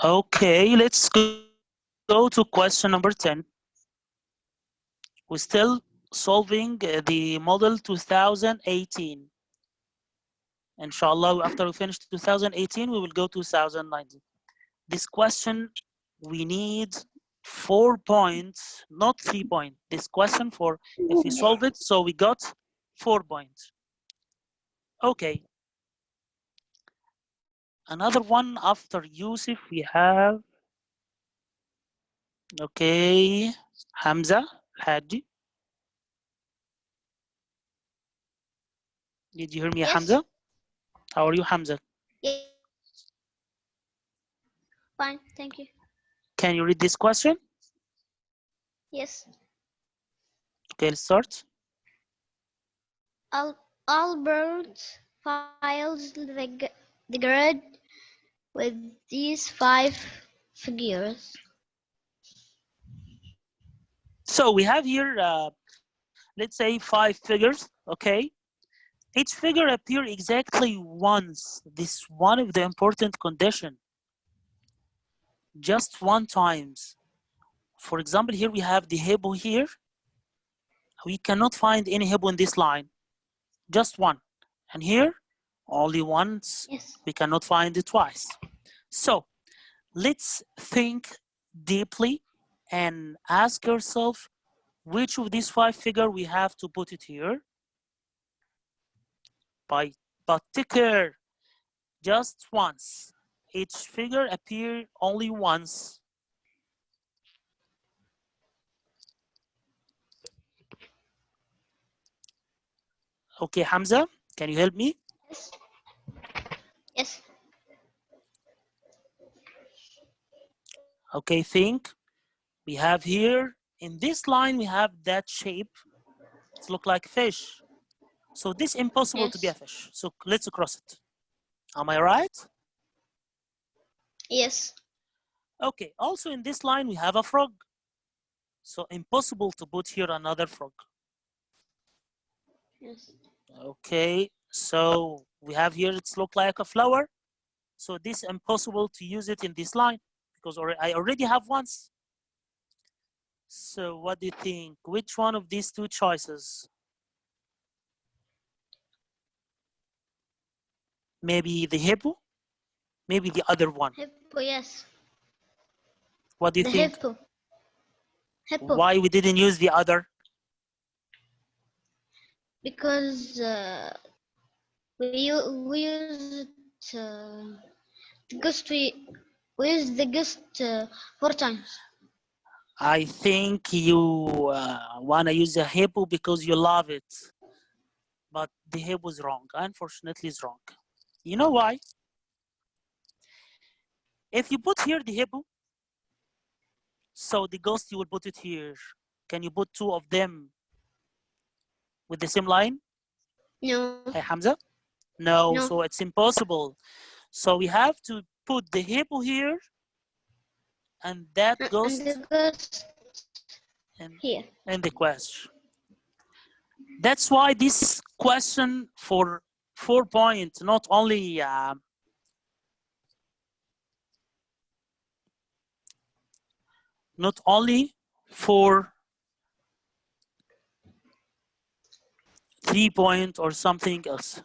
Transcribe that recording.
Okay, let's go to question number 10. We're still solving the model 2018. Inshallah, after we finish 2018, we will go to 2019. This question, we need 4 points, not 3 points. This question for, if we solve it, so we got 4 points. Okay. Another one after Yusuf, we have, okay, Hamza Haji. Did you hear me, Yes. Hamza? How are you, Hamza? Yeah. Fine, thank you. Can you read this question? Yes. Okay, let's start. Albert files the grid with these 5 figures. So we have here, let's say 5 figures, okay? Each figure appear exactly once. This is one of the important condition. Just one times. For example, here we have the hippo here. We cannot find any hippo in this line. Just one. And here, only once. Yes. We cannot find it twice. So let's think deeply and ask yourself which of these 5 figures we have to put it here. But take care, just once. Each figure appear only once. Okay, Hamza, can you help me? Yes. Yes. Okay, think. We have here, in this line, we have that shape. It looks like fish. So this is impossible to be a Yes. fish. So let's cross it. Am I right? Yes. Okay, also in this line, we have a frog. So impossible to put here another frog. Yes. Okay, so we have here, it's look like a flower. So this is impossible to use it in this line because I already have once. So what do you think? Which one of these 2 choices? Maybe the hippo? Maybe the other one. Hippo, yes. What do you The think? hippo. Hippo. Why we didn't use the other? Because we use the ghost. We use the ghost 4 times. I think you want to use a hippo because you love it. But the hippo is wrong. Unfortunately, it's wrong. You know why? If you put here the hippo, so the ghost, you will put it here. Can you put 2 of them with the same line? No. Hey, Hamza? No, No. so it's impossible. So we have to put the hippo here and that ghost And the ghost here. in the question. That's why this question for 4 points, not only for 3 points or something else.